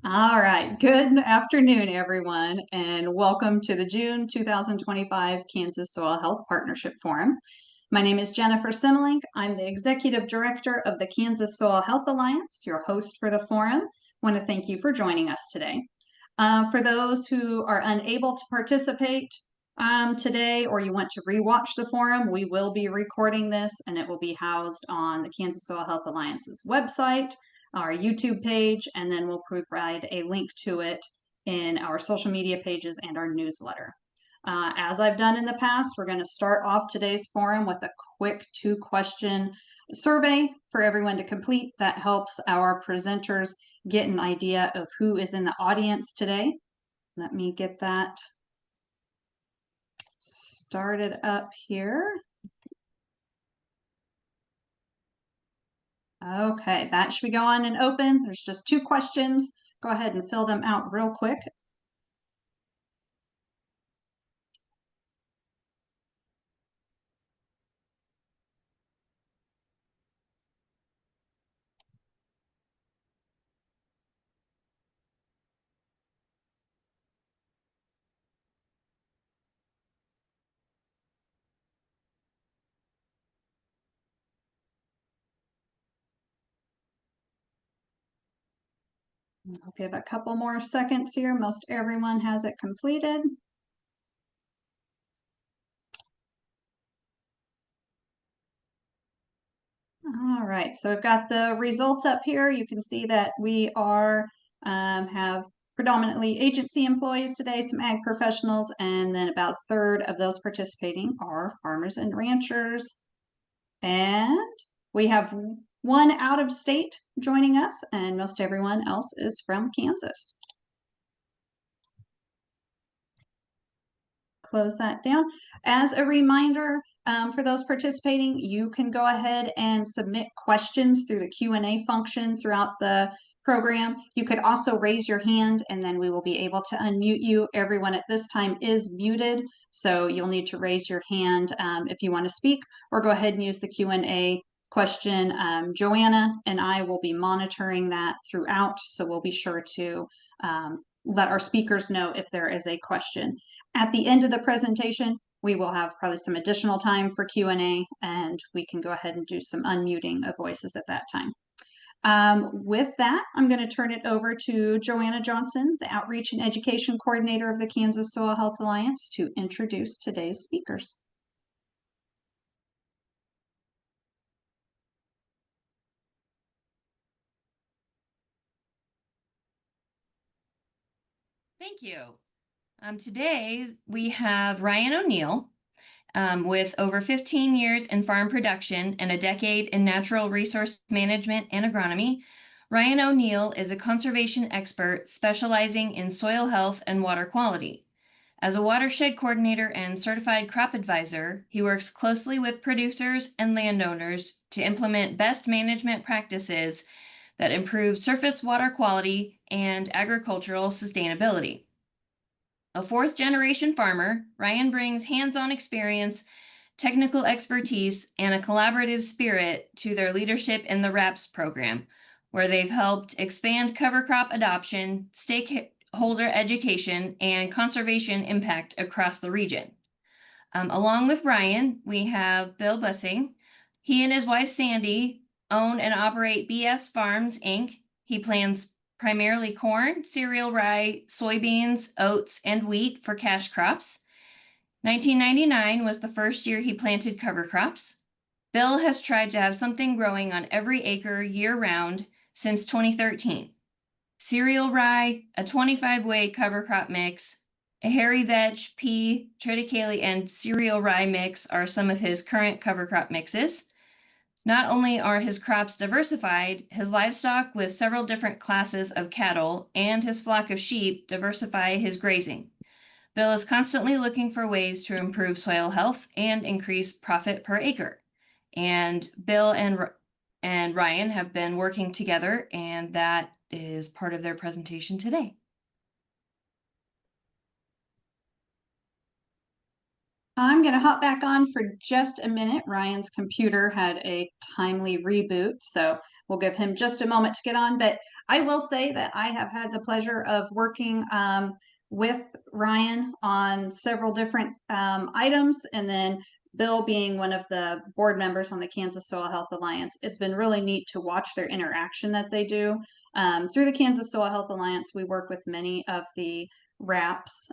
All right, good afternoon, everyone, and welcome to the June 2025 Kansas Soil Health Partnership Forum. My name is Jennifer Simmelink. I'm the Executive Director of the Kansas Soil Health Alliance, your host for the forum. I want to thank you for joining us today. For those who are unable to participate today, or you want to rewatch the forum, we will be recording this and it will be housed on the Kansas Soil Health Alliance's website, our YouTube page, and then we'll provide a link to it in our social media pages and our newsletter. As I've done in the past, we're going to start off today's forum with a quick 2-question survey for everyone to complete. That helps our presenters get an idea of who is in the audience today. Let me get that started up here. Okay, that should be going and open. There's just 2 questions. Go ahead and fill them out real quick. I'll give a couple more seconds here. Most everyone has it completed. All right, so I've got the results up here. You can see that we have predominantly agency employees today, some ag professionals, and then about a third of those participating are farmers and ranchers. And we have one out of state joining us, and most everyone else is from Kansas. Close that down. As a reminder, for those participating, you can go ahead and submit questions through the Q&A function throughout the program. You could also raise your hand and then we will be able to unmute you. Everyone at this time is muted, so you'll need to raise your hand if you want to speak, or go ahead and use the Q&A question. Joanna and I will be monitoring that throughout, so we'll be sure to let our speakers know if there is a question. At the end of the presentation, we will have probably some additional time for Q&A, and we can go ahead and do some unmuting of voices at that time. With that, I'm going to turn it over to Joanna Johnson, the Outreach and Education Coordinator of the Kansas Soil Health Alliance, to introduce today's speakers. Thank you. Today we have Ryan O'Neill with over 15 years in farm production and a decade in natural resource management and agronomy. Ryan O'Neill is a conservation expert specializing in soil health and water quality. As a watershed coordinator and certified crop advisor, he works closely with producers and landowners to implement best management practices that improve surface water quality and agricultural sustainability. A 4th-generation farmer, Ryan brings hands-on experience, technical expertise, and a collaborative spirit to their leadership in the RAPS program, where they've helped expand cover crop adoption, stakeholder education, and conservation impact across the region. Along with Ryan, we have Bill Buessing. He and his wife Sandy own and operate BS Farms, Inc. He plants primarily corn, cereal rye, soybeans, oats, and wheat for cash crops. 1999 was the first year he planted cover crops. Bill has tried to have something growing on every acre year-round since 2013. Cereal rye, a 25-way cover crop mix, a hairy veg, pea, triticale, and cereal rye mix are some of his current cover crop mixes. Not only are his crops diversified, his livestock with several different classes of cattle and his flock of sheep diversify his grazing. Bill is constantly looking for ways to improve soil health and increase profit per acre. And Bill and Ryan have been working together, and that is part of their presentation today. I'm going to hop back on for just a minute. Ryan's computer had a timely reboot, so we'll give him just a moment to get on. But I will say that I have had the pleasure of working with Ryan on several different items, and then Bill being one of the board members on the Kansas Soil Health Alliance. It's been really neat to watch their interaction that they do. Through the Kansas Soil Health Alliance, we work with many of the RAPS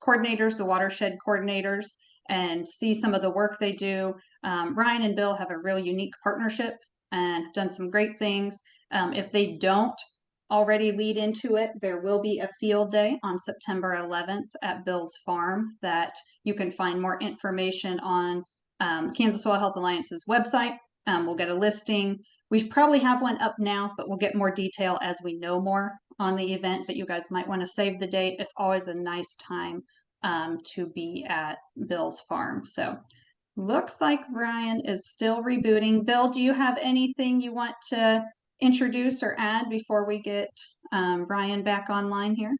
coordinators, the watershed coordinators, and see some of the work they do. Ryan and Bill have a real unique partnership and have done some great things. If they don't already lead into it, there will be a field day on September 11th at Bill's farm that you can find more information on Kansas Soil Health Alliance's website. We'll get a listing. We probably have one up now, but we'll get more detail as we know more on the event. But you guys might want to save the date. It's always a nice time to be at Bill's farm. So looks like Ryan is still rebooting. Bill, do you have anything you want to introduce or add before we get Ryan back online here?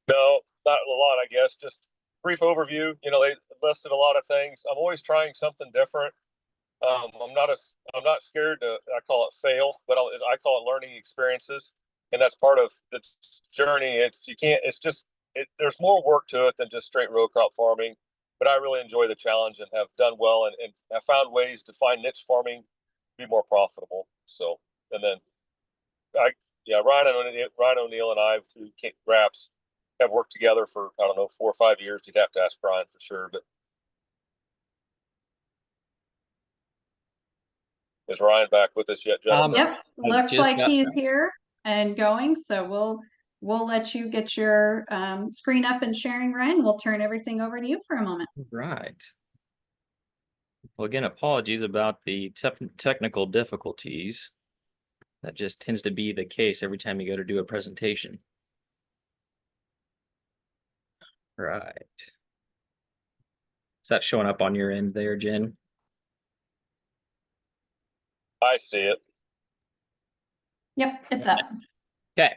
No, not a lot, I guess. Just brief overview. They listed a lot of things. I'm always trying something different. I'm not scared to. I call it fail, but I call it learning experiences, and that's part of the journey. You can't. It's just. There's more work to it than just straight row crop farming. But I really enjoy the challenge and have done well, and have found ways to find niche farming be more profitable. So, and then Ryan O'Neill and I through RAPS have worked together for, I don't know, 4 or 5 years. You'd have to ask Brian for sure. But is Ryan back with us yet, Jennifer? Yep, looks like he's here and going. So we'll let you get your screen up and sharing, Ryan. We'll turn everything over to you for a moment. Right. Well, again, apologies about the technical difficulties. That just tends to be the case every time you go to do a presentation. Right. Is that showing up on your end there, Jen? I see it. Yep, it's up. Okay,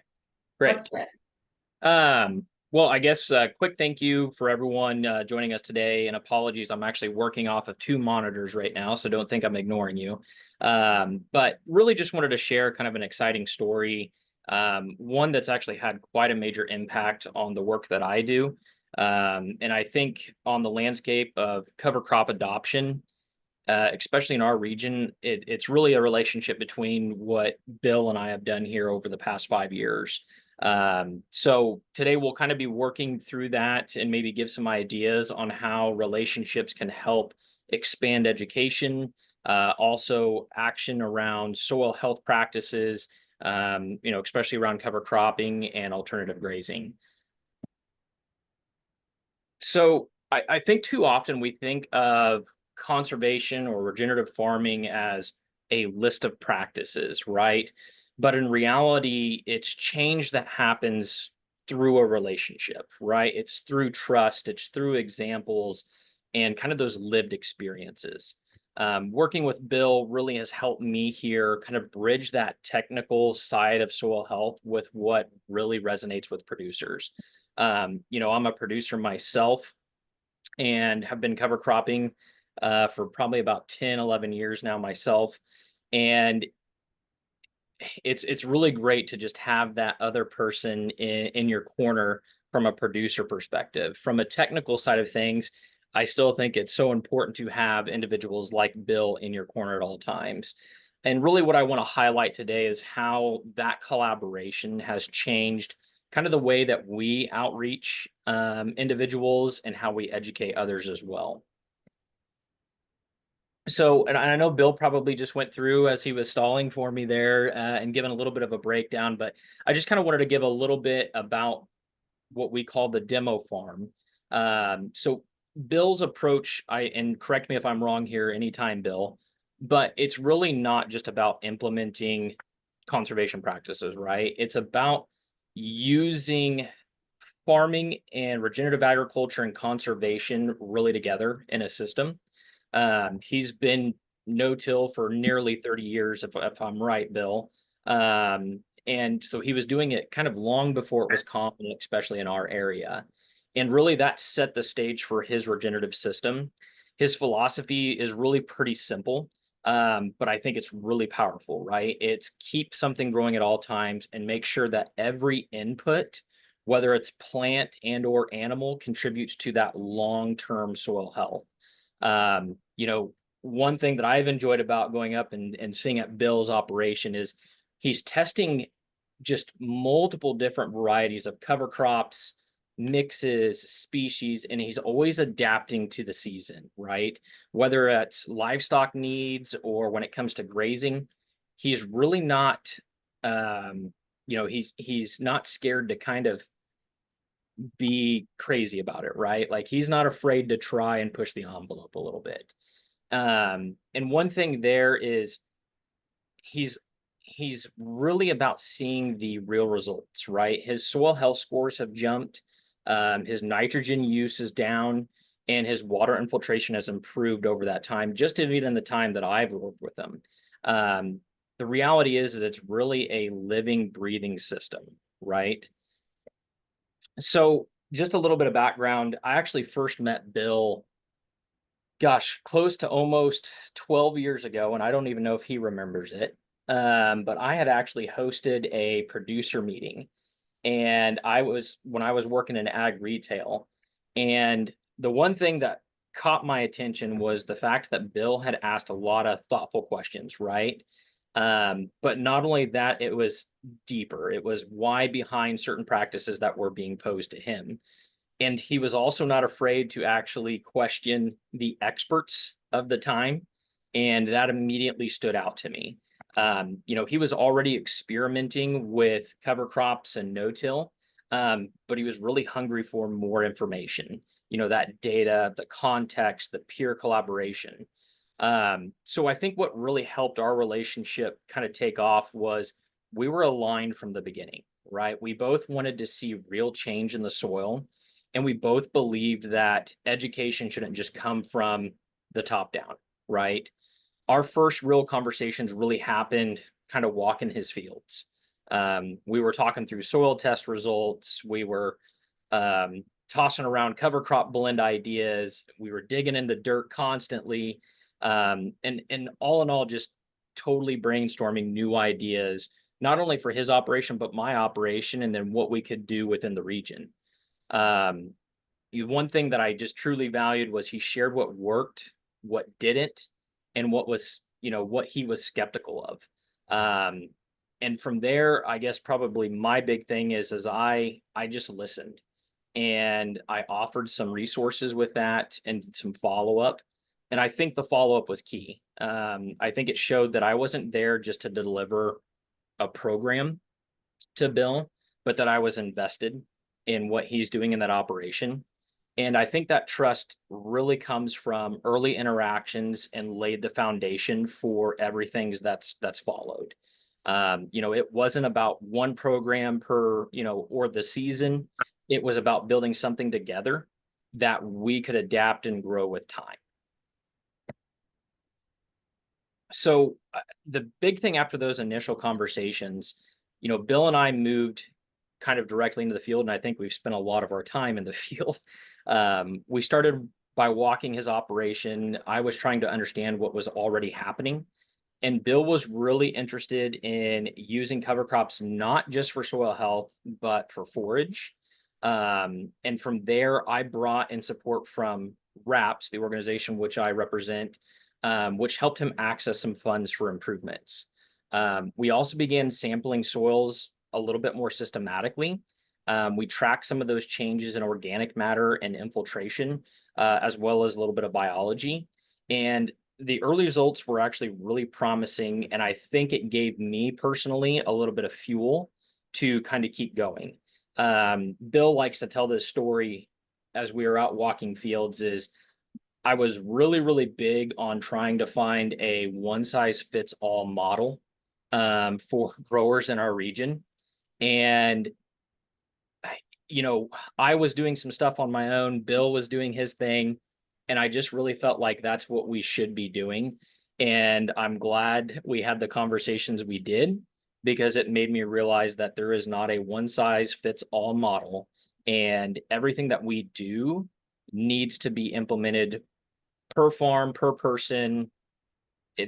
great. Looks good. Well, I guess a quick thank you for everyone joining us today, and apologies, I'm actually working off of 2 monitors right now, so don't think I'm ignoring you. But really just wanted to share kind of an exciting story, one that's actually had quite a major impact on the work that I do. And I think on the landscape of cover crop adoption, especially in our region, it's really a relationship between what Bill and I have done here over the past 5 years. So today we'll kind of be working through that and maybe give some ideas on how relationships can help expand education, also action around soil health practices, especially around cover cropping and alternative grazing. So I think too often we think of conservation or regenerative farming as a list of practices, right? But in reality, it's change that happens through a relationship, right? It's through trust, it's through examples and kind of those lived experiences. Working with Bill really has helped me here kind of bridge that technical side of soil health with what really resonates with producers. I'm a producer myself and have been cover cropping for probably about 10, 11 years now myself. And it's really great to just have that other person in your corner from a producer perspective. From a technical side of things, I still think it's so important to have individuals like Bill in your corner at all times. And really what I want to highlight today is how that collaboration has changed kind of the way that we outreach individuals and how we educate others as well. So, and I know Bill probably just went through as he was stalling for me there and given a little bit of a breakdown, but I just kind of wanted to give a little bit about what we call the demo farm. So Bill's approach, and correct me if I'm wrong here anytime, Bill, but it's really not just about implementing conservation practices, right? It's about using farming and regenerative agriculture and conservation really together in a system. He's been no-till for nearly 30 years, if I'm right, Bill. And so he was doing it kind of long before it was common, especially in our area. And really that set the stage for his regenerative system. His philosophy is really pretty simple, but I think it's really powerful, right? It's keep something growing at all times and make sure that every input, whether it's plant and or animal, contributes to that long-term soil health. One thing that I've enjoyed about going up and seeing at Bill's operation is he's testing just multiple different varieties of cover crops, mixes, species, and he's always adapting to the season, right? Whether it's livestock needs or when it comes to grazing, he's really not, he's not scared to kind of be crazy about it, right? Like he's not afraid to try and push the envelope a little bit. And one thing there is he's really about seeing the real results, right? His soil health scores have jumped, his nitrogen use is down, and his water infiltration has improved over that time, just even in the time that I've worked with him. The reality is it's really a living, breathing system, right? So just a little bit of background. I actually first met Bill, gosh, close to almost 12 years ago, and I don't even know if he remembers it. But I had actually hosted a producer meeting, and when I was working in ag retail, and the one thing that caught my attention was the fact that Bill had asked a lot of thoughtful questions, right? But not only that, it was deeper. It was why behind certain practices that were being posed to him. And he was also not afraid to actually question the experts of the time. And that immediately stood out to me. He was already experimenting with cover crops and no-till, but he was really hungry for more information, that data, the context, the peer collaboration. So I think what really helped our relationship kind of take off was we were aligned from the beginning, right? We both wanted to see real change in the soil, and we both believed that education shouldn't just come from the top down, right? Our first real conversations really happened kind of walking his fields. We were talking through soil test results. We were tossing around cover crop blend ideas. We were digging in the dirt constantly. And all in all, just totally brainstorming new ideas, not only for his operation, but my operation, and then what we could do within the region. One thing that I just truly valued was he shared what worked, what didn't, and what he was skeptical of. And from there, I guess probably my big thing is I just listened, and I offered some resources with that and some follow-up. And I think the follow-up was key. I think it showed that I wasn't there just to deliver a program to Bill, but that I was invested in what he's doing in that operation. And I think that trust really comes from early interactions and laid the foundation for everything that's followed. It wasn't about one program per, or the season. It was about building something together that we could adapt and grow with time. So the big thing after those initial conversations, Bill and I moved kind of directly into the field, and I think we've spent a lot of our time in the field. We started by walking his operation. I was trying to understand what was already happening, and Bill was really interested in using cover crops not just for soil health, but for forage. And from there, I brought in support from RAPS, the organization which I represent, which helped him access some funds for improvements. We also began sampling soils a little bit more systematically. We tracked some of those changes in organic matter and infiltration, as well as a little bit of biology. And the early results were actually really promising. And I think it gave me personally a little bit of fuel to kind of keep going. Bill likes to tell this story as we were out walking fields is I was really, really big on trying to find a one-size-fits-all model for growers in our region. And, I was doing some stuff on my own. Bill was doing his thing. And I just really felt like that's what we should be doing. And I'm glad we had the conversations we did, because it made me realize that there is not a one-size-fits-all model and everything that we do needs to be implemented per farm, per person.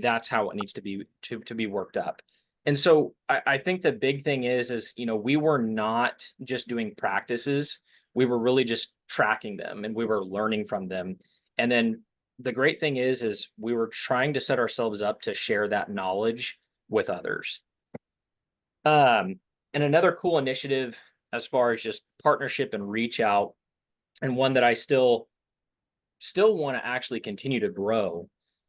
That's how it needs to be worked up. And so I think the big thing is, we were not just doing practices, we were really just tracking them and we were learning from them. And then the great thing is we were trying to set ourselves up to share that knowledge with others. And another cool initiative as far as just partnership and reach out, and one that I still want to actually continue to grow.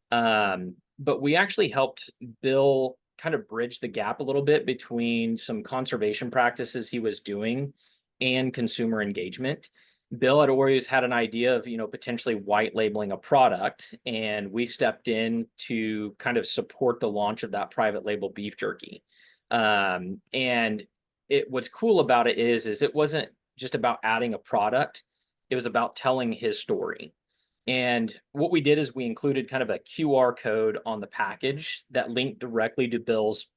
But we actually helped Bill kind of bridge the gap a little bit between some conservation practices he was doing and consumer engagement. Bill had always had an idea of, potentially white labeling a product, and we stepped in to kind of support the launch of that private label beef jerky. And what's cool about it is it wasn't just about adding a product, it was about telling his story. And what we did is we included kind of a QR code on the package that linked directly to Bill's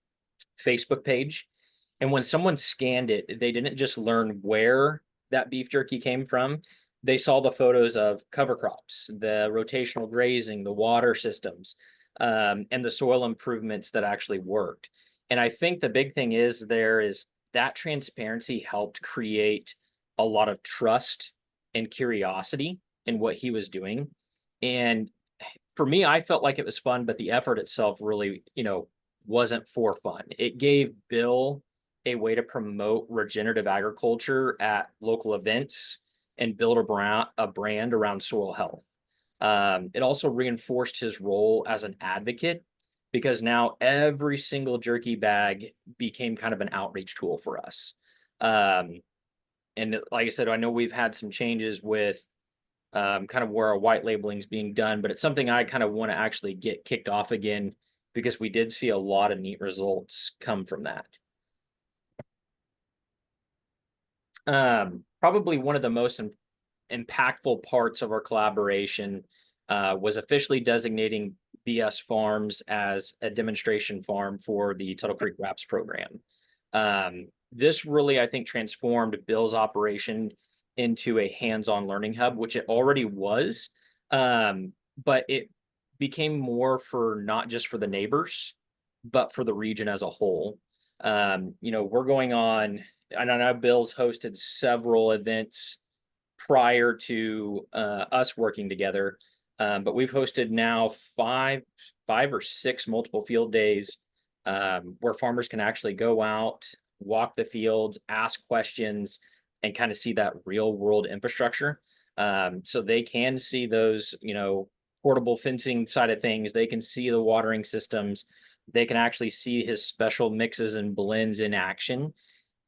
Facebook page. And when someone scanned it, they didn't just learn where that beef jerky came from. They saw the photos of cover crops, the rotational grazing, the water systems, and the soil improvements that actually worked. And I think the big thing is that transparency helped create a lot of trust and curiosity in what he was doing. And for me, I felt like it was fun, but the effort itself really, wasn't for fun. It gave Bill a way to promote regenerative agriculture at local events and build a brand around soil health. It also reinforced his role as an advocate, because now every single jerky bag became kind of an outreach tool for us. And like I said, I know we've had some changes with kind of where our white labeling is being done, but it's something I kind of want to actually get kicked off again, because we did see a lot of neat results come from that. Probably one of the most impactful parts of our collaboration was officially designating BS Farms as a demonstration farm for the Tuttle Creek RAPS program. This really, I think, transformed Bill's operation into a hands-on learning hub, which it already was, but it became more for not just for the neighbors, but for the region as a whole. We're going on, and I know Bill's hosted several events prior to us working together, but we've hosted now five or six multiple field days where farmers can actually go out, walk the fields, ask questions, and kind of see that real world infrastructure. So they can see those, portable fencing side of things. They can see the watering systems. They can actually see his special mixes and blends in action.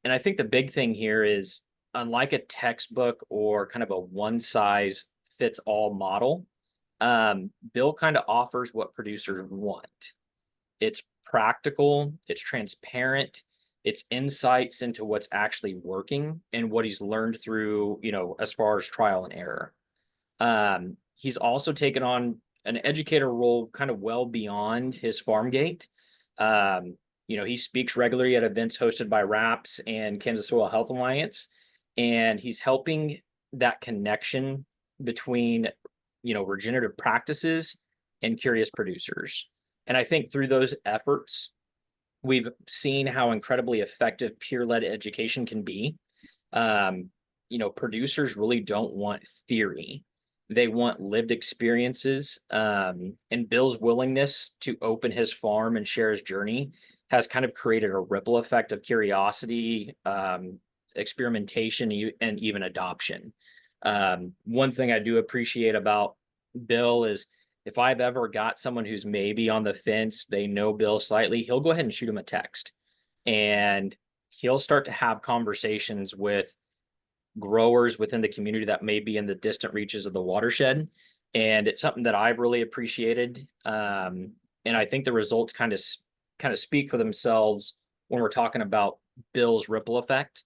And I think the big thing here is, unlike a textbook or kind of a one size fits all model, Bill kind of offers what producers want. It's practical, it's transparent, it's insights into what's actually working and what he's learned through, as far as trial and error. He's also taken on an educator role kind of well beyond his farm gate. He speaks regularly at events hosted by RAPS and Kansas Soil Health Alliance, and he's helping that connection between, regenerative practices and curious producers. And I think through those efforts, we've seen how incredibly effective peer-led education can be. Producers really don't want theory. They want lived experiences. And Bill's willingness to open his farm and share his journey has kind of created a ripple effect of curiosity, experimentation, and even adoption. One thing I do appreciate about Bill is, if I've ever got someone who's maybe on the fence, they know Bill slightly, he'll go ahead and shoot him a text, and he'll start to have conversations with growers within the community that may be in the distant reaches of the watershed. And it's something that I've really appreciated. And I think the results kind of speak for themselves when we're talking about Bill's ripple effect.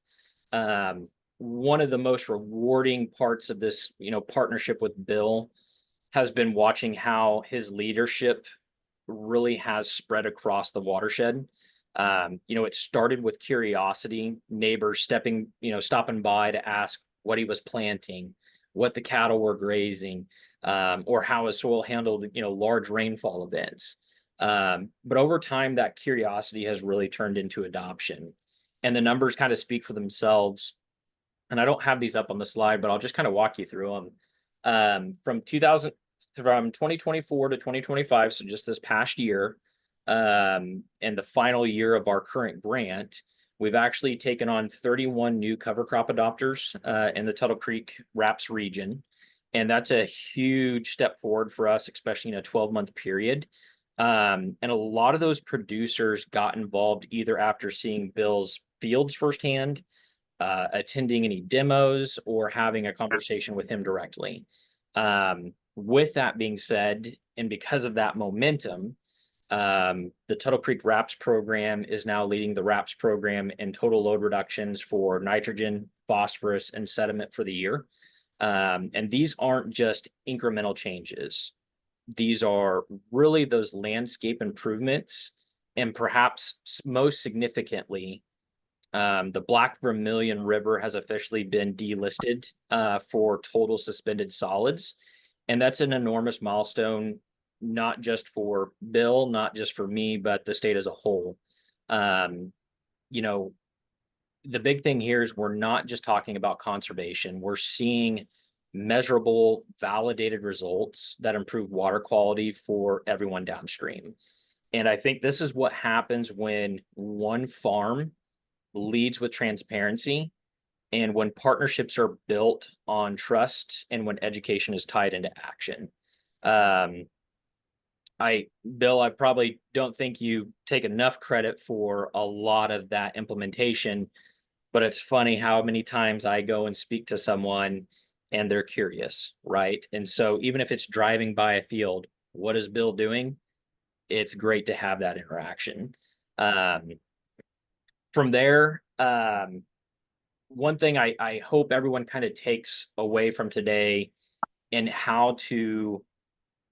One of the most rewarding parts of this, partnership with Bill has been watching how his leadership really has spread across the watershed. It started with curiosity, neighbors stopping by to ask what he was planting, what the cattle were grazing, or how his soil handled, large rainfall events. But over time, that curiosity has really turned into adoption, and the numbers kind of speak for themselves. And I don't have these up on the slide, but I'll just kind of walk you through them. From 2024 to 2025, so just this past year, and the final year of our current grant, we've actually taken on 31 new cover crop adopters in the Tuttle Creek Wraps region. And that's a huge step forward for us, especially in a 12-month period. And a lot of those producers got involved either after seeing Bill's fields firsthand, attending any demos, or having a conversation with him directly. With that being said, and because of that momentum, the Tuttle Creek Wraps program is now leading the Wraps program in total load reductions for nitrogen, phosphorus, and sediment for the year. And these aren't just incremental changes. These are really those landscape improvements, and perhaps most significantly, the Black Vermilion River has officially been delisted for total suspended solids. And that's an enormous milestone, not just for Bill, not just for me, but the state as a whole. The big thing here is we're not just talking about conservation. We're seeing measurable, validated results that improve water quality for everyone downstream. And I think this is what happens when one farm leads with transparency, and when partnerships are built on trust, and when education is tied into action. Bill, I probably don't think you take enough credit for a lot of that implementation, but it's funny how many times I go and speak to someone and they're curious, right? And so even if it's driving by a field, what is Bill doing? It's great to have that interaction. From there, one thing I hope everyone kind of takes away from today, and how to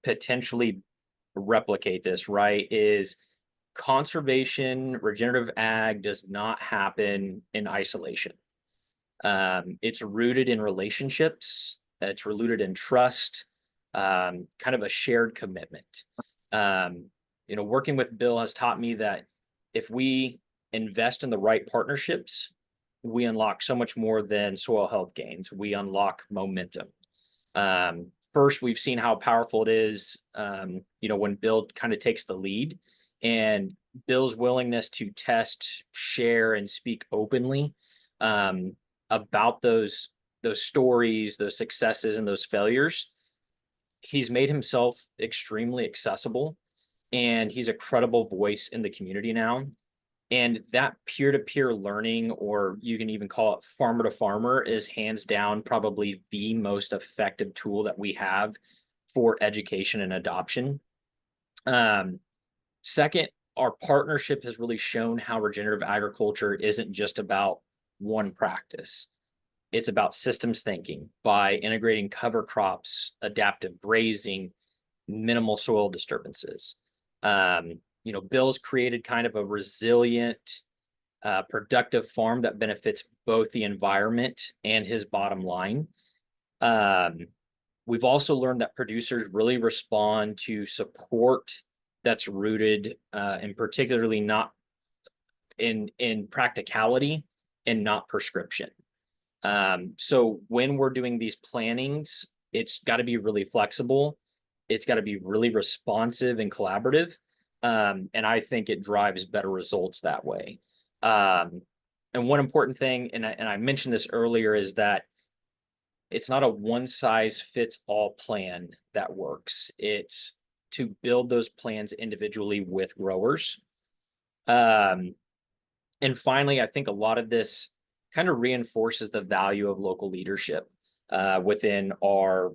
potentially replicate this, right, is conservation, regenerative ag does not happen in isolation. It's rooted in relationships. It's rooted in trust, kind of a shared commitment. Working with Bill has taught me that if we invest in the right partnerships, we unlock so much more than soil health gains. We unlock momentum. First, we've seen how powerful it is, when Bill kind of takes the lead, and Bill's willingness to test, share, and speak openly about those stories, those successes, and those failures. He's made himself extremely accessible, and he's a credible voice in the community now. And that peer-to-peer learning, or you can even call it farmer to farmer, is hands down probably the most effective tool that we have for education and adoption. Second, our partnership has really shown how regenerative agriculture isn't just about one practice. It's about systems thinking by integrating cover crops, adaptive grazing, minimal soil disturbances. Bill's created kind of a resilient, productive farm that benefits both the environment and his bottom line. We've also learned that producers really respond to support that's rooted and particularly not in practicality and not prescription. So when we're doing these plannings, it's got to be really flexible. It's got to be really responsive and collaborative. And I think it drives better results that way. And one important thing, and I mentioned this earlier, is that it's not a one-size-fits-all plan that works. It's to build those plans individually with growers. And finally, I think a lot of this kind of reinforces the value of local leadership within our,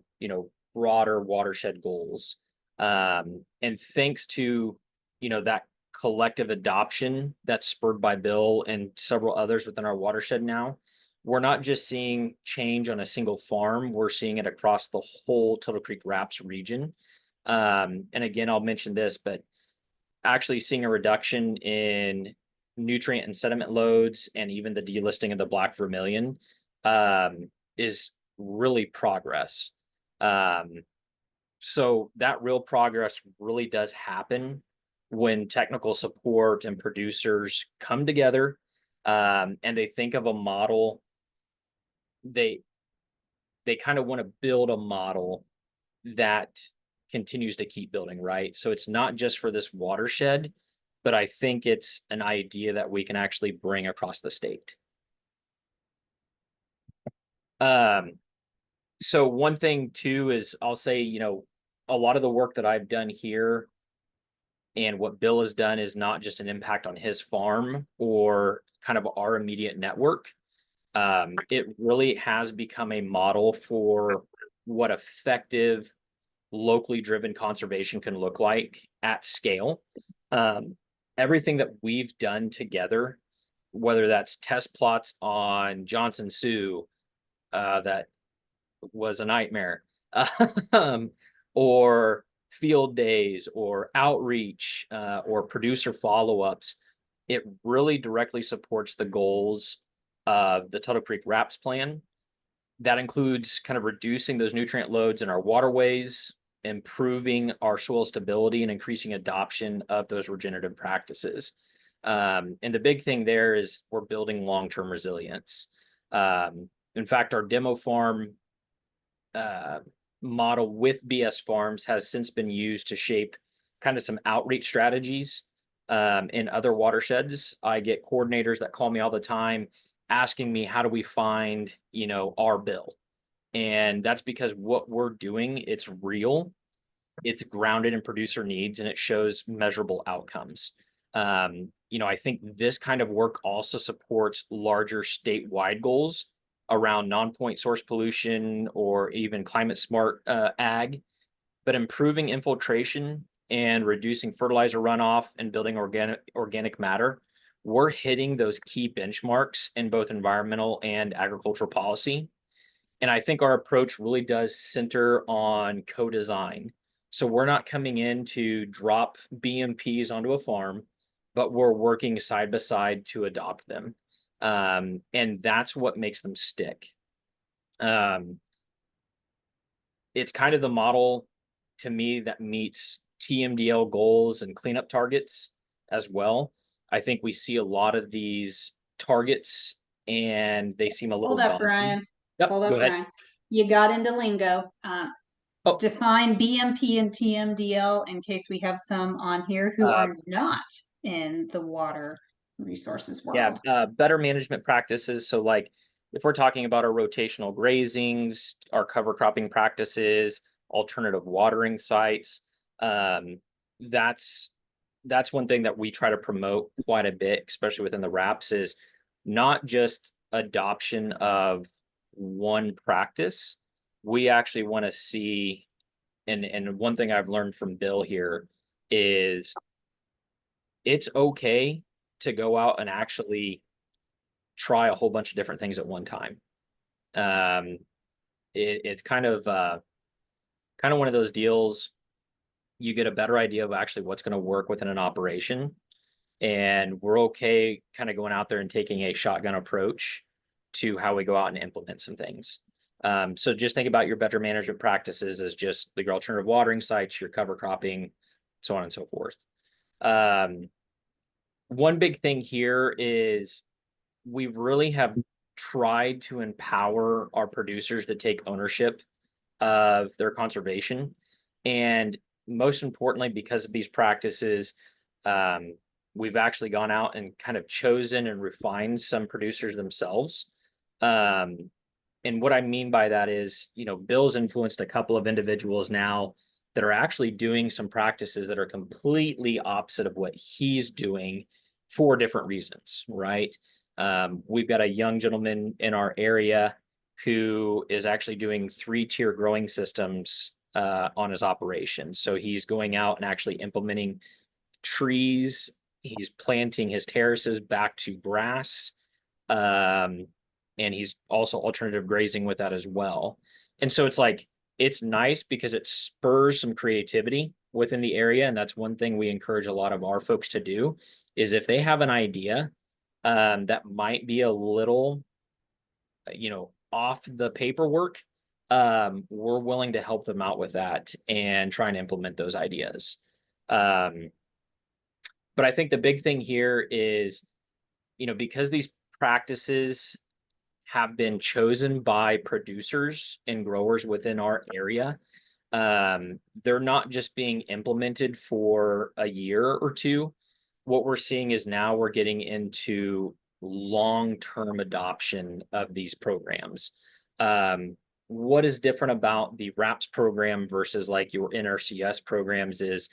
broader watershed goals. And thanks to, that collective adoption that's spurred by Bill and several others within our watershed now, we're not just seeing change on a single farm, we're seeing it across the whole Tuttle Creek Wraps region. And again, I'll mention this, but actually seeing a reduction in nutrient and sediment loads, and even the delisting of the Black Vermilion, is really progress. So that real progress really does happen when technical support and producers come together, and they think of a model. They kind of want to build a model that continues to keep building, right? So it's not just for this watershed, but I think it's an idea that we can actually bring across the state. So one thing too is I'll say, a lot of the work that I've done here and what Bill has done is not just an impact on his farm or kind of our immediate network. It really has become a model for what effective, locally driven conservation can look like at scale. Everything that we've done together, whether that's test plots on Johnson Sioux, that was a nightmare, or field days or outreach, or producer follow-ups, it really directly supports the goals of the Tuttle Creek RAPS plan. That includes kind of reducing those nutrient loads in our waterways, improving our soil stability, and increasing adoption of those regenerative practices. And the big thing there is we're building long-term resilience. In fact, our demo farm model with BS Farms has since been used to shape kind of some outreach strategies in other watersheds. I get coordinators that call me all the time asking me, how do we find, our bill? And that's because what we're doing, it's real, it's grounded in producer needs, and it shows measurable outcomes. I think this kind of work also supports larger statewide goals around non-point source pollution or even climate smart ag, but improving infiltration and reducing fertilizer runoff and building organic matter. We're hitting those key benchmarks in both environmental and agricultural policy. And I think our approach really does center on co-design. So we're not coming in to drop BMPs onto a farm, but we're working side by side to adopt them. And that's what makes them stick. It's kind of the model to me that meets TMDL goals and cleanup targets as well. I think we see a lot of these targets and they seem a little Hold up, daunting. Brian. Yep, Hold up, go ahead. Brian. You got into lingo. Oh. Define BMP and TMDL in case we have some on here who are not in the water resources world. Yeah, better management practices. So like if we're talking about our rotational grazings, our cover cropping practices, alternative watering sites, that's one thing that we try to promote quite a bit, especially within the RAPS, is not just adoption of one practice. We actually want to see, and one thing I've learned from Bill here is it's okay to go out and actually try a whole bunch of different things at one time. It's kind of one of those deals. You get a better idea of actually what's going to work within an operation, and we're okay kind of going out there and taking a shotgun approach to how we go out and implement some things. So just think about your better management practices as just your alternative watering sites, your cover cropping, so on and so forth. One big thing here is we really have tried to empower our producers to take ownership of their conservation. And most importantly, because of these practices, we've actually gone out and kind of chosen and refined some producers themselves. And what I mean by that is, Bill's influenced a couple of individuals now that are actually doing some practices that are completely opposite of what he's doing for different reasons, right? We've got a young gentleman in our area who is actually doing 3-tier growing systems on his operation. So he's going out and actually implementing trees. He's planting his terraces back to grass. And he's also alternative grazing with that as well. And so it's nice because it spurs some creativity within the area. And that's one thing we encourage a lot of our folks to do is if they have an idea that might be a little, off the paperwork, we're willing to help them out with that and try and implement those ideas. But I think the big thing here is, because these practices have been chosen by producers and growers within our area, they're not just being implemented for a year or two. What we're seeing is now we're getting into long-term adoption of these programs. What is different about the RAPS program versus like your NRCS programs is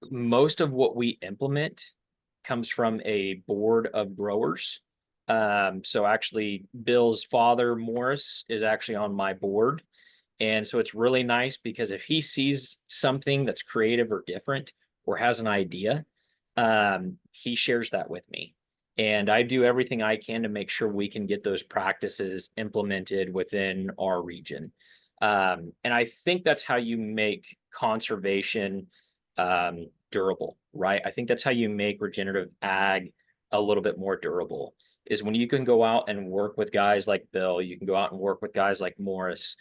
most of what we implement comes from a board of growers. So actually Bill's father, Morris, is actually on my board. And so it's really nice because if he sees something that's creative or different or has an idea, he shares that with me. And I do everything I can to make sure we can get those practices implemented within our region. And I think that's how you make conservation durable, right? I think that's how you make regenerative ag a little bit more durable, is when you can go out and work with guys like Bill, you can go out and work with guys like Morris.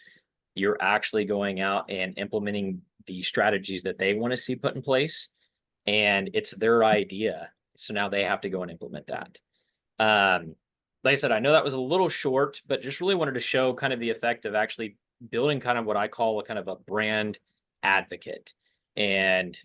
You're actually going out and implementing the strategies that they want to see put in place, and it's their idea. So now they have to go and implement that. Like I said, I know that was a little short, but just really wanted to show kind of the effect of actually building kind of what I call a kind of a brand advocate. And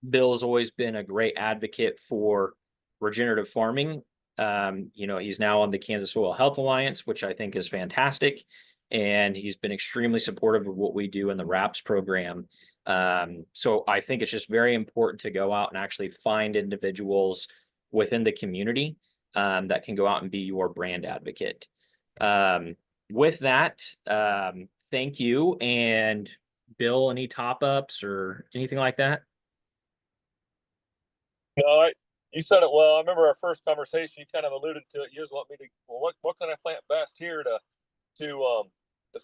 Bill's always been a great advocate for regenerative farming. He's now on the Kansas Soil Health Alliance, which I think is fantastic. And he's been extremely supportive of what we do in the RAPS program. So I think it's just very important to go out and actually find individuals within the community that can go out and be your brand advocate. With that, thank you. And Bill, any top ups or anything like that? No, you said it well. I remember our first conversation. You kind of alluded to it. You just want me to, well, what can I plant best here to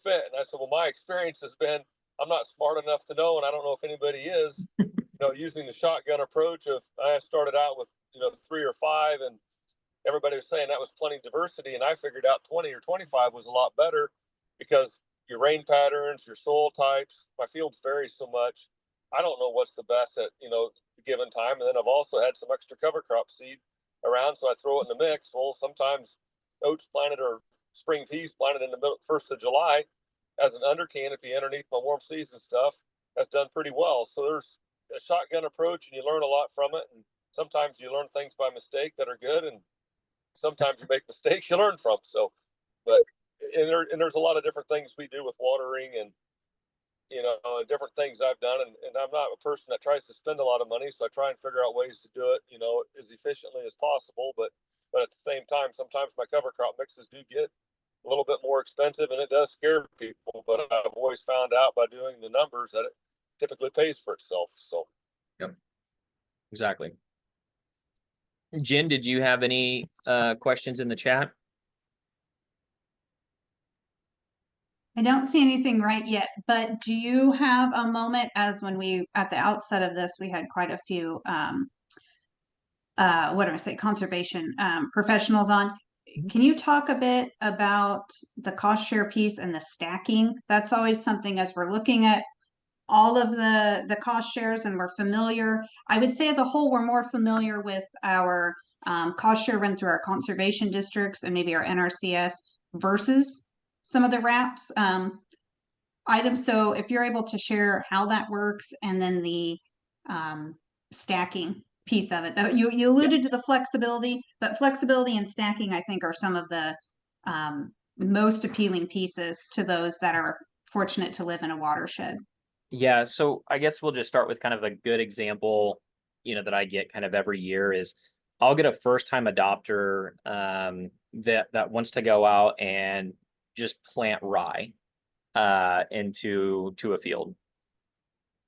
fit? And I said, well, my experience has been, I'm not smart enough to know, and I don't know if anybody is, using the shotgun approach of, I started out with, 3 or 5, and everybody was saying that was plenty of diversity. And I figured out 20 or 25 was a lot better because your rain patterns, your soil types, my fields vary so much. I don't know what's the best at, the given time. And then I've also had some extra cover crop seed around, so I throw it in the mix. Well, sometimes oats planted or spring peas planted in the middle, 1st of July as an under canopy underneath my warm season stuff has done pretty well. So there's a shotgun approach, and you learn a lot from it. And sometimes you learn things by mistake that are good, and sometimes you make mistakes you learn from. So, and there's a lot of different things we do with watering and different things I've done, and I'm not a person that tries to spend a lot of money, so I try and figure out ways to do it, as efficiently as possible. But at the same time, sometimes my cover crop mixes do get a little bit more expensive, and it does scare people. But I've always found out by doing the numbers that it typically pays for itself. So, yep, exactly. Jen, did you have any questions in the chat? I don't see anything right yet, but do you have a moment, as when we, at the outset of this, we had quite a few, conservation professionals on. Can you talk a bit about the cost share piece and the stacking? That's always something, as we're looking at all of the cost shares and we're familiar. I would say as a whole, we're more familiar with our cost share run through our conservation districts and maybe our NRCS versus some of the RAPS items. So if you're able to share how that works, and then the stacking piece of it, that you alluded to the flexibility, but flexibility and stacking, I think, are some of the most appealing pieces to those that are fortunate to live in a watershed. Yeah, so I guess we'll just start with kind of a good example, that I get kind of every year is I'll get a first-time adopter that wants to go out and just plant rye into a field.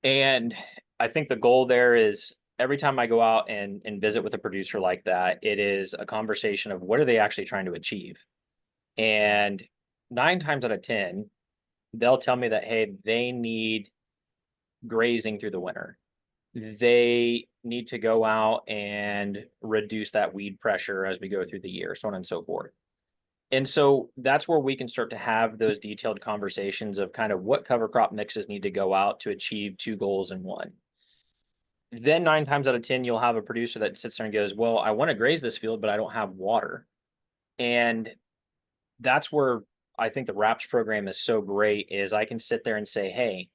And I think the goal there is every time I go out and visit with a producer like that, it is a conversation of what are they actually trying to achieve. And 9 times out of 10, they'll tell me that, hey, they need grazing through the winter. They need to go out and reduce that weed pressure as we go through the year, so on and so forth. And so that's where we can start to have those detailed conversations of kind of what cover crop mixes need to go out to achieve two goals in one. Then 9 times out of 10, you'll have a producer that sits there and goes, well, I want to graze this field, but I don't have water. And that's where I think the RAPS program is so great is I can sit there and say, hey,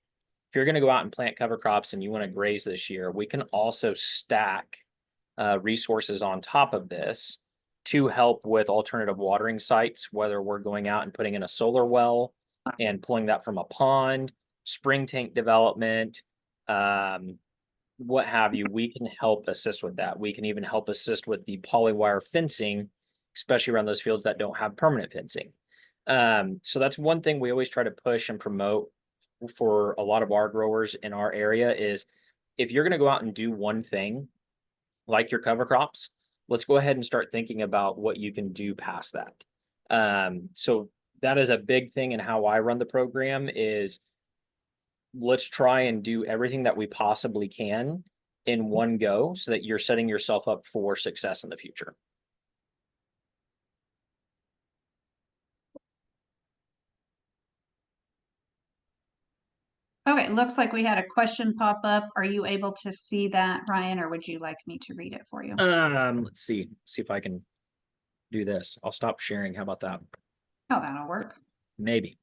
if you're going to go out and plant cover crops and you want to graze this year, we can also stack resources on top of this to help with alternative watering sites, whether we're going out and putting in a solar well and pulling that from a pond, spring tank development, what have you. We can help assist with that. We can even help assist with the polywire fencing, especially around those fields that don't have permanent fencing. So that's one thing we always try to push and promote for a lot of our growers in our area is if you're going to go out and do one thing like your cover crops, let's go ahead and start thinking about what you can do past that. So that is a big thing in how I run the program is let's try and do everything that we possibly can in one go so that you're setting yourself up for success in the future. Okay, it looks like we had a question pop up. Are you able to see that, Ryan, or would you like me to read it for you? Let's see if I can do this. I'll stop sharing. How about that? Oh, that'll work. Maybe.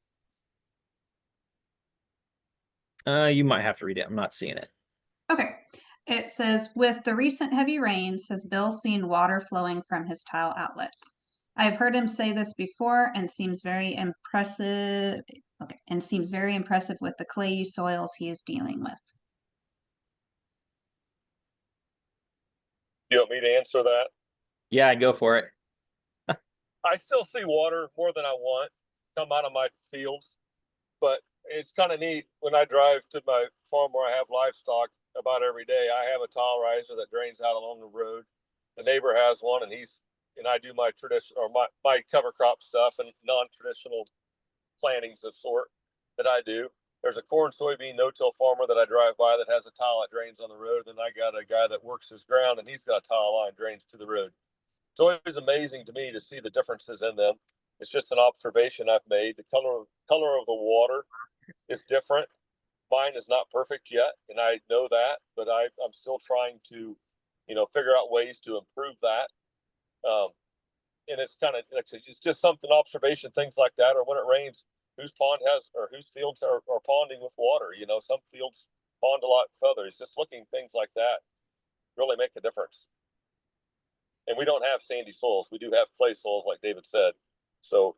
You might have to read it. I'm not seeing it. Okay. It says, with the recent heavy rains, has Bill seen water flowing from his tile outlets? I've heard him say this before and seems very impressive. Okay, and seems very impressive with the clayey soils he is dealing with. You want me to answer that? Yeah, go for it. I still see water more than I want come out of my fields, but it's kind of neat when I drive to my farm where I have livestock about every day. I have a tile riser that drains out along the road. The neighbor has one, and I do my tradition or my cover crop stuff and non-traditional plantings of sort that I do. There's a corn, soybean, no-till farmer that I drive by that has a tile that drains on the road. Then I got a guy that works his ground and he's got a tile line drains to the road. It's always amazing to me to see the differences in them. It's just an observation I've made. The color of the water is different. Mine is not perfect yet, and I know that, but I'm still trying to, figure out ways to improve that. And it's kind of it's just something observation things like that, or when it rains, whose pond has or whose fields are ponding with water. Some fields pond a lot further. It's just looking things like that really make a difference. And we don't have sandy soils. We do have clay soils, like David said. So,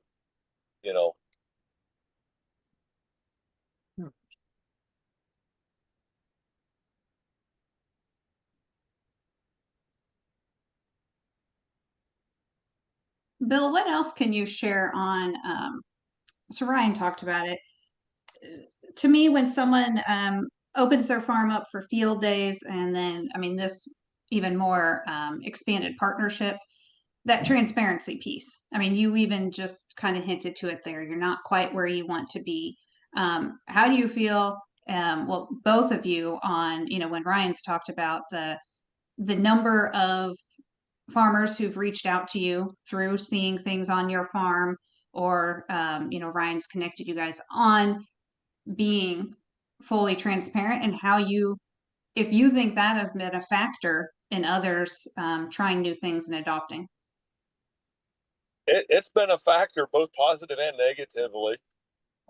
Bill, what else can you share on, so Ryan talked about it. To me, when someone opens their farm up for field days and then, this even more expanded partnership, that transparency piece. You even just kind of hinted to it there. You're not quite where you want to be. How do you feel, well, both of you on, when Ryan's talked about the number of farmers who've reached out to you through seeing things on your farm or, Ryan's connected you guys on being fully transparent and how you, if you think that has been a factor in others trying new things and adopting. it's been a factor, both positive and negatively.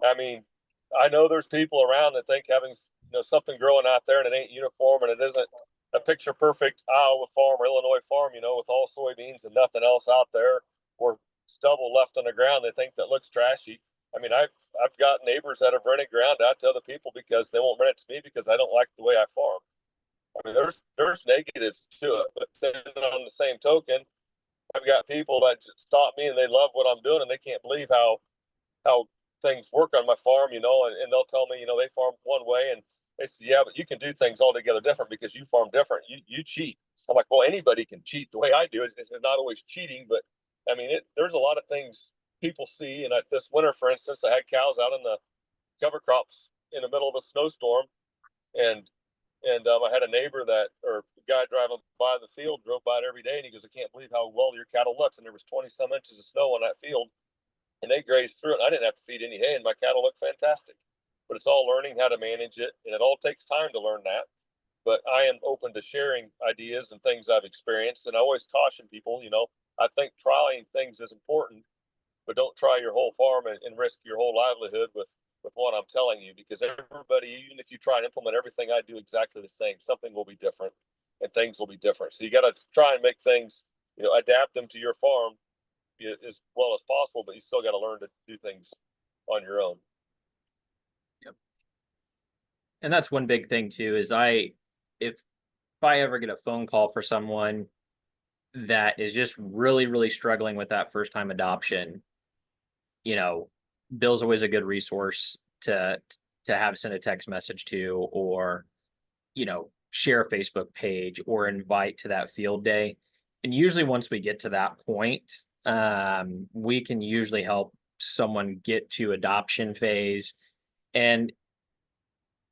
I know there's people around that think having something growing out there and it ain't uniform and it isn't a picture perfect Iowa farm or Illinois farm, with all soybeans and nothing else out there or stubble left on the ground. They think that looks trashy. I've got neighbors that have rented ground out to other people because they won't rent it to me because I don't like the way I farm. There's negatives to it, but then on the same token, I've got people that stop me and they love what I'm doing and they can't believe how things work on my farm, and they'll tell me, they farm one way and they say, yeah, but you can do things altogether different because you farm different. You cheat. I'm like, well, anybody can cheat the way I do. It's not always cheating, but there's a lot of things people see. And this winter, for instance, I had cows out in the cover crops in the middle of a snowstorm, and I had a neighbor or a guy driving by the field drove by it every day, and he goes, I can't believe how well your cattle looks. And there was 20 some inches of snow on that field. and they grazed through it. I didn't have to feed any hay, and my cattle looked fantastic. But it's all learning how to manage it, and it all takes time to learn that. But I am open to sharing ideas and things I've experienced, and I always caution people. I think trying things is important, but don't try your whole farm and risk your whole livelihood with what I'm telling you, because everybody, even if you try and implement everything I do exactly the same, something will be different and things will be different. So you got to try and make things, adapt them to your farm as well as possible, but you still got to learn to do things on your own. Yep. And that's one big thing too, is if I ever get a phone call for someone that is just really, really struggling with that first time adoption, Bill's always a good resource to have send a text message to, or, share a Facebook page or invite to that field day. And usually once we get to that point, we can usually help someone get to adoption phase and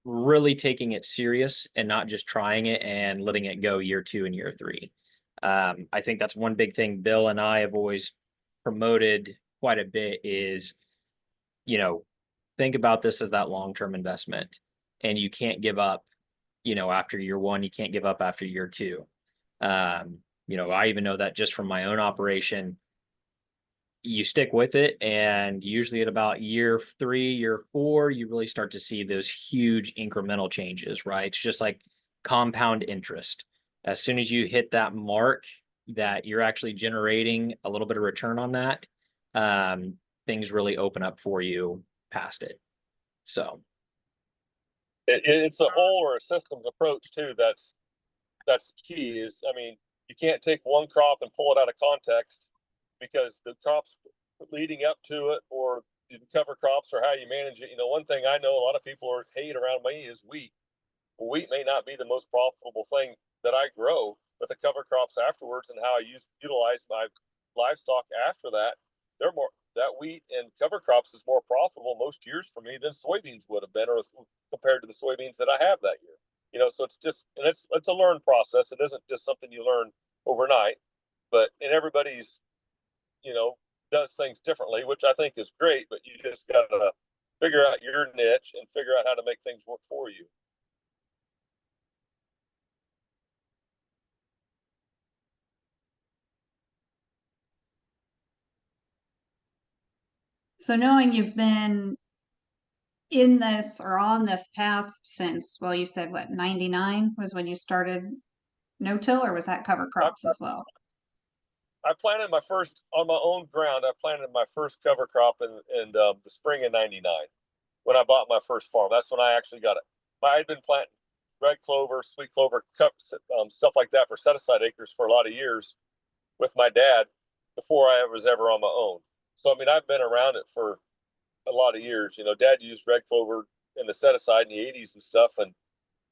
really taking it serious and not just trying it and letting it go year 2 and year 3. I think that's one big thing Bill and I have always promoted quite a bit is, think about this as that long-term investment, and you can't give up, after year 1, you can't give up after year 2. I even know that just from my own operation, you stick with it, and usually at about year 3, year 4, you really start to see those huge incremental changes, right? It's just like compound interest. As soon as you hit that mark that you're actually generating a little bit of return on that, things really open up for you past it. So it's a whole or a systems approach too. That's key. You can't take one crop and pull it out of context, because the crops leading up to it, or the cover crops, or how you manage it. One thing I know a lot of people hate around me is wheat. Well, wheat may not be the most profitable thing that I grow, but the cover crops afterwards and how I utilize my livestock after that, that wheat and cover crops is more profitable most years for me than soybeans would have been, or compared to the soybeans that I have that year. So it's just, and it's a learned process. It isn't just something you learn overnight, and everybody's, does things differently, which I think is great, but you just got to figure out your niche and figure out how to make things work for you. So knowing you've been in this or on this path since, well, you said what, 99 was when you started no-till, or was that cover crops as well? I planted my first on my own ground. I planted my first cover crop in the spring of '99 when I bought my first farm. That's when I actually got it. I had been planting red clover, sweet clover, cups, stuff like that for set aside acres for a lot of years with my dad before I was ever on my own. So I've been around it for a lot of years. Dad used red clover in the set aside in the '80s and stuff, and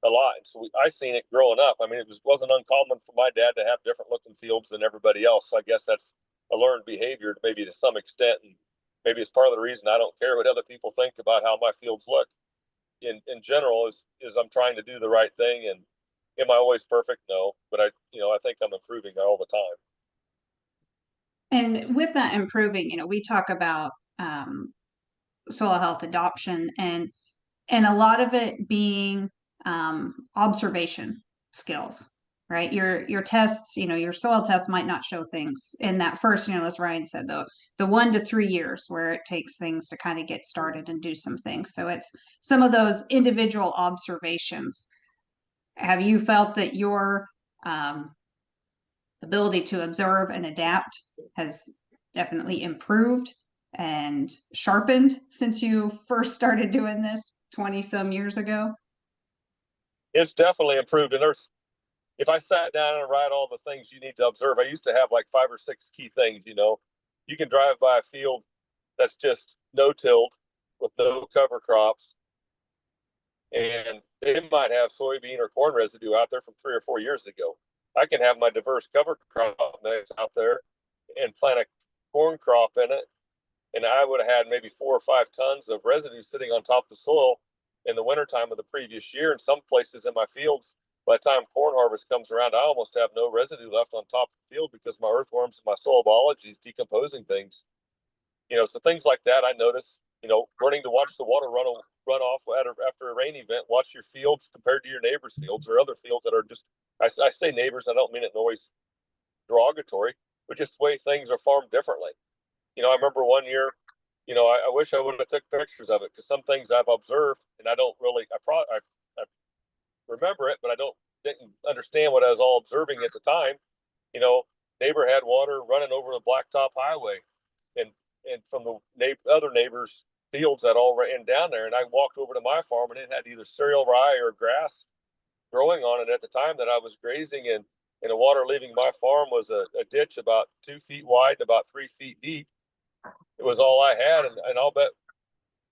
a lot. So I seen it growing up. It wasn't uncommon for my dad to have different looking fields than everybody else. So I guess that's a learned behavior, maybe to some extent, and maybe it's part of the reason I don't care what other people think about how my fields look. In general, is I'm trying to do the right thing, and am I always perfect? No, but I think I'm improving all the time. And with that improving, we talk about soil health adoption, and a lot of it being observation skills, right? Your tests, your soil tests might not show things in that first, as Ryan said, the 1 to 3 years where it takes things to kind of get started and do some things. So it's some of those individual observations. Have you felt that your ability to observe and adapt has definitely improved and sharpened since you first started doing this 20 some years ago? It's definitely improved. And if I sat down and write all the things you need to observe, I used to have like 5 or 6 key things. You can drive by a field that's just no-tilled with no cover crops, and they might have soybean or corn residue out there from 3 or 4 years ago. I can have my diverse cover crop mix out there and plant a corn crop in it, and I would have had maybe 4 or 5 tons of residue sitting on top of the soil in the wintertime of the previous year. In some places in my fields, by the time corn harvest comes around, I almost have no residue left on top of the field because my earthworms and my soil biology is decomposing things. So things like that I notice, learning to watch the water run off after a rain event, watch your fields compared to your neighbors' fields or other fields that are just, I say neighbors, I don't mean it in always derogatory, but just the way things are farmed differently. I remember one year, I wish I would have took pictures of it because some things I've observed and I don't really, I remember it, but I didn't understand what I was all observing at the time. You know, Neighbor had water running over the blacktop highway, and from the other neighbors' fields that all ran down there. And I walked over to my farm, and it had either cereal rye or grass growing on it at the time that I was grazing. And the water leaving my farm was a ditch about 2 feet wide and about 3 feet deep. It was all I had, and I'll bet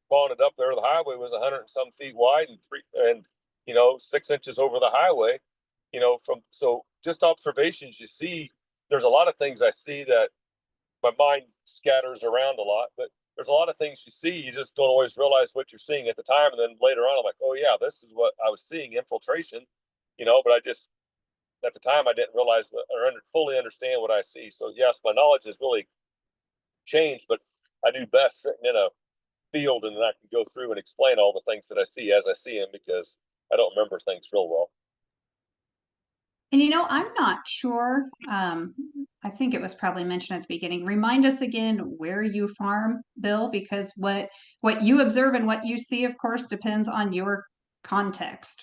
pulling it up there, the highway was 100 and some feet wide and 6 inches over the highway. So just observations you see. There's a lot of things I see that my mind scatters around a lot, but there's a lot of things you see, you just don't always realize what you're seeing at the time. And then later on, I'm like, oh yeah, this is what I was seeing, infiltration, but I just, at the time, I didn't realize or fully understand what I see. So yes, my knowledge has really changed, but I do best sitting in a field and then I can go through and explain all the things that I see as I see them because I don't remember things real well. And I'm not sure. I think it was probably mentioned at the beginning. Remind us again where you farm, Bill, because what you observe and what you see, of course, depends on your context.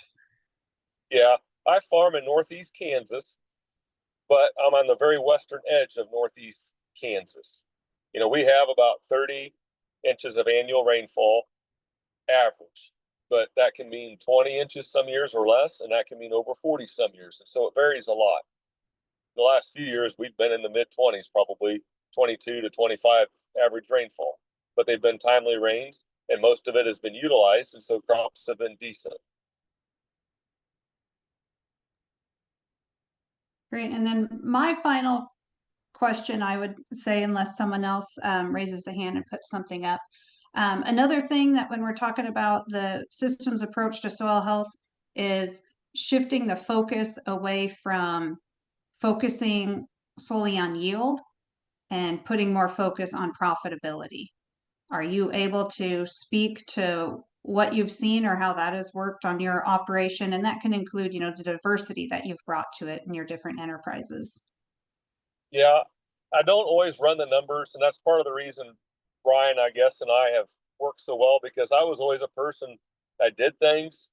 Yeah, I farm in northeast Kansas, but I'm on the very western edge of northeast Kansas. We have about 30 inches of annual rainfall average, but that can mean 20 inches some years or less, and that can mean over 40 some years. And so it varies a lot. The last few years, we've been in the mid 20s, probably 22 to 25 average rainfall, but they've been timely rains, and most of it has been utilized, and so crops have been decent. Great. And then my final question, I would say, unless someone else raises a hand and puts something up. Another thing that when we're talking about the systems approach to soil health is shifting the focus away from focusing solely on yield and putting more focus on profitability. Are you able to speak to what you've seen or how that has worked on your operation? And that can include, the diversity that you've brought to it in your different enterprises. Yeah, I don't always run the numbers, and that's part of the reason Brian, I guess, and I have worked so well because I was always a person that did things,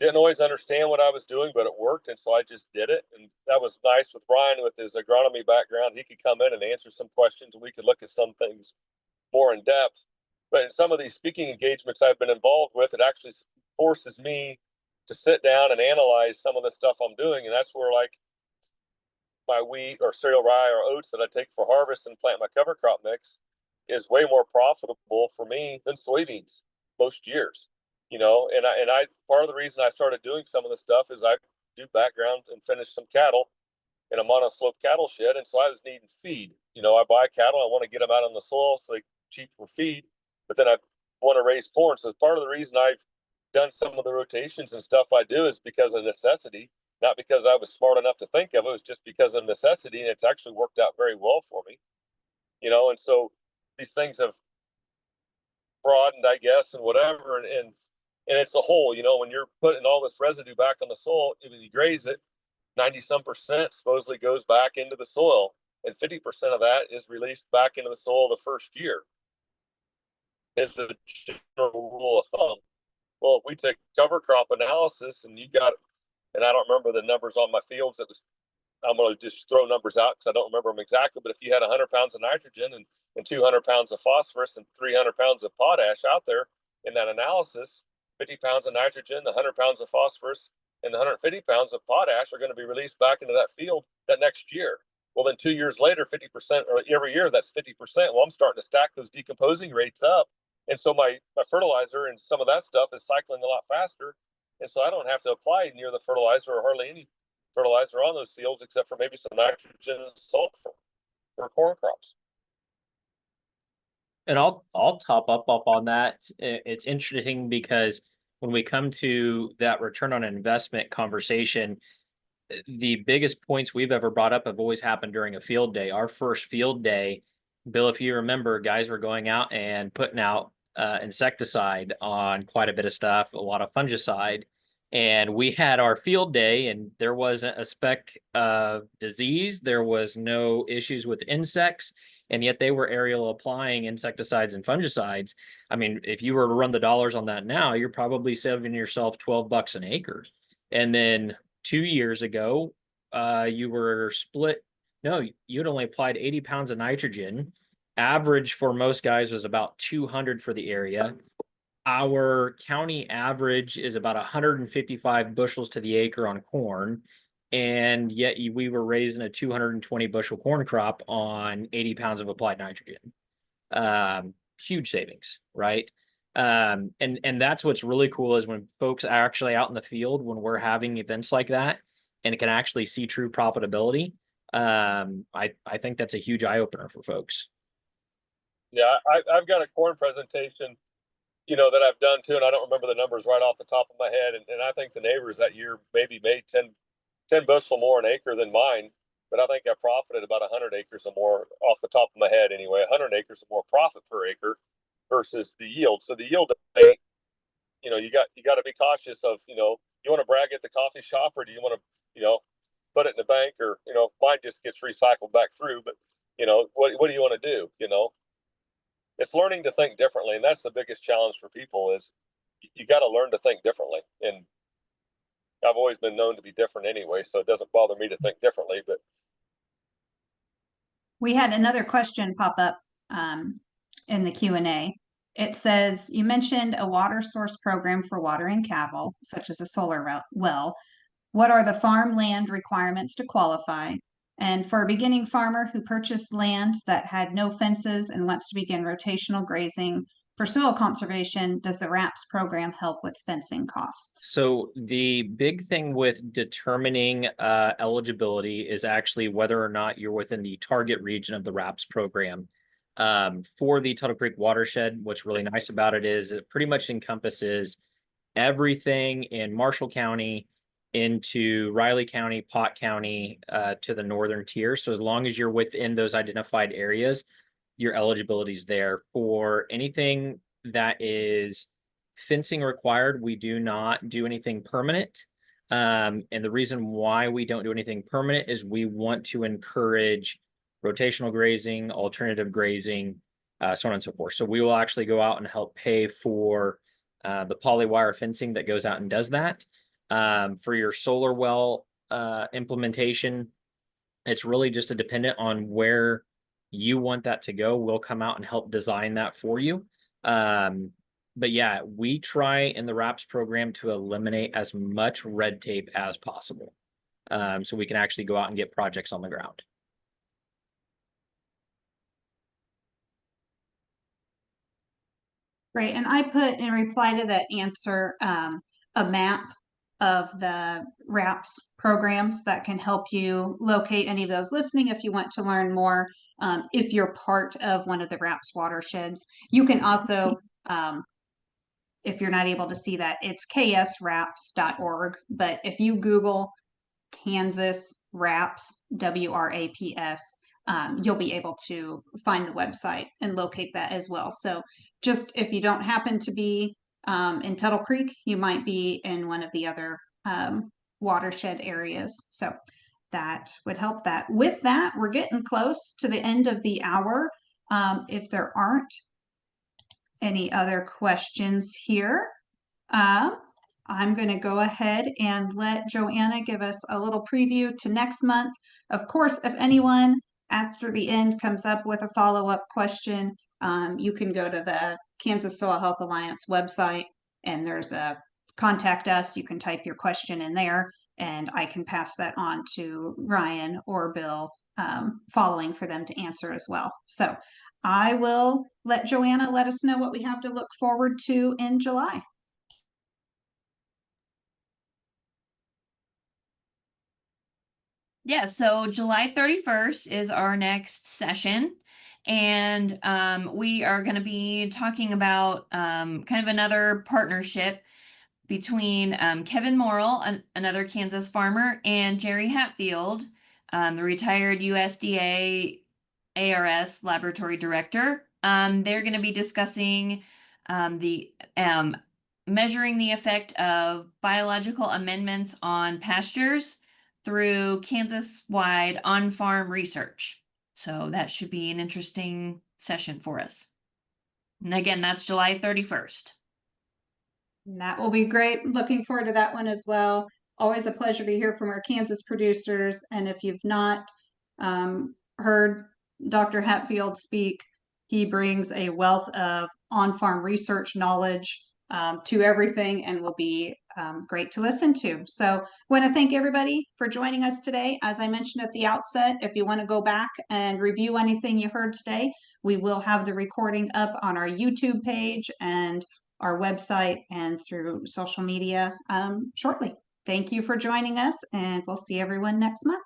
didn't always understand what I was doing, but it worked, and so I just did it. And that was nice with Brian with his agronomy background. He could come in and answer some questions, and we could look at some things more in depth. But in some of these speaking engagements I've been involved with, it actually forces me to sit down and analyze some of the stuff I'm doing, and that's where like my wheat or cereal rye or oats that I take for harvest and plant my cover crop mix is way more profitable for me than soybeans most years. And I part of the reason I started doing some of this stuff is I do background and finish some cattle in a monoslope cattle shed, and so I was needing feed. I buy cattle, I want to get them out on the soil so they're cheap for feed, but then I want to raise corn. So part of the reason I've done some of the rotations and stuff I do is because of necessity, not because I was smart enough to think of it. It was just because of necessity, and it's actually worked out very well for me. And so these things have broadened, I guess, and whatever, and it's a whole. When you're putting all this residue back on the soil, if you graze it, 90% supposedly goes back into the soil, and 50% of that is released back into the soil the first year. Is the general rule of thumb. Well, if we take cover crop analysis, and you got, and I don't remember the numbers on my fields. I'm going to just throw numbers out because I don't remember them exactly. But if you had 100 pounds of nitrogen and 200 pounds of phosphorus and 300 pounds of potash out there in that analysis, 50 pounds of nitrogen, the 100 pounds of phosphorus, and the 150 pounds of potash are going to be released back into that field that next year. Well, then 2 years later, 50%, or every year, that's 50%. Well, I'm starting to stack those decomposing rates up. And so my fertilizer and some of that stuff is cycling a lot faster. And so I don't have to apply near the fertilizer or hardly any fertilizer on those fields except for maybe some nitrogen and sulfur for corn crops. And I'll top up on that. It's interesting because when we come to that return on investment conversation, the biggest points we've ever brought up have always happened during a field day. Our first field day, Bill, if you remember, guys were going out and putting out insecticide on quite a bit of stuff, a lot of fungicide. And we had our field day, and there wasn't a speck of disease. There was no issues with insects, and yet they were aerial applying insecticides and fungicides. I mean, if you were to run the dollars on that now, you're probably saving yourself $12 an acre. And then 2 years ago, you were split. No, you'd only applied 80 pounds of nitrogen. Average for most guys was about 200 for the area. Our county average is about 155 bushels to the acre on corn. And yet we were raising a 220 bushel corn crop on 80 pounds of applied nitrogen. Huge savings, right? And that's what's really cool is when folks are actually out in the field, when we're having events like that, and it can actually see true profitability. I think that's a huge eye opener for folks. Yeah, I've got a corn presentation, that I've done too, and I don't remember the numbers right off the top of my head. And I think the neighbors that year maybe made 10 bushel more an acre than mine, but I think I profited about 100 acres or more off the top of my head anyway. 100 acres or more profit per acre versus the yield. So the yield, you got to be cautious of, you want to brag at the coffee shop, or do you want to, put it in the bank, or, mine just gets recycled back through. But, what do you want to do? It's learning to think differently. And that's the biggest challenge for people is you got to learn to think differently. And I've always been known to be different anyway, so it doesn't bother me to think differently. But We had another question pop up in the Q&A. It says, you mentioned a water source program for watering cattle, such as a solar well. What are the farmland requirements to qualify? And for a beginning farmer who purchased land that had no fences and wants to begin rotational grazing for soil conservation, does the RAPS program help with fencing costs? So the big thing with determining eligibility is actually whether or not you're within the target region of the RAPS program. For the Tuttle Creek watershed, what's really nice about it is it pretty much encompasses everything in Marshall County into Riley County, Pot County, to the northern tier. So as long as you're within those identified areas, your eligibility is there. For anything that is fencing required, we do not do anything permanent. And the reason why we don't do anything permanent is we want to encourage rotational grazing, alternative grazing, so on and so forth. So we will actually go out and help pay for the polywire fencing that goes out and does that. For your solar well implementation, it's really just a dependent on where you want that to go. We'll come out and help design that for you. But yeah, we try in the RAPS program to eliminate as much red tape as possible, so we can actually go out and get projects on the ground. Great. And I put in reply to that answer a map of the RAPS programs that can help you locate any of those listening if you want to learn more. If you're part of one of the RAPS watersheds, you can also, if you're not able to see that, it's ksraps.org. But if you Google Kansas RAPS, WRAPS, you'll be able to find the website and locate that as well. So just if you don't happen to be in Tuttle Creek, you might be in one of the other watershed areas. So that would help that. With that, we're getting close to the end of the hour. If there aren't any other questions here, I'm going to go ahead and let Joanna give us a little preview to next month. Of course, if anyone after the end comes up with a follow-up question, you can go to the Kansas Soil Health Alliance website and there's a contact us. You can type your question in there and I can pass that on to Ryan or Bill following for them to answer as well. So I will let Joanna let us know what we have to look forward to in July. Yeah, so July 31st is our next session. And we are going to be talking about kind of another partnership between Kevin Morrill, another Kansas farmer, and Jerry Hatfield, the retired USDA ARS Laboratory Director. They're going to be discussing the measuring the effect of biological amendments on pastures through Kansas-wide on-farm research. So that should be an interesting session for us. And again, that's July 31st. That will be great. Looking forward to that one as well. Always a pleasure to hear from our Kansas producers. And if you've not heard Dr. Hatfield speak, he brings a wealth of on-farm research knowledge to everything and will be great to listen to. So I want to thank everybody for joining us today. As I mentioned at the outset, if you want to go back and review anything you heard today, we will have the recording up on our YouTube page and our website and through social media shortly. Thank you for joining us, and we'll see everyone next month.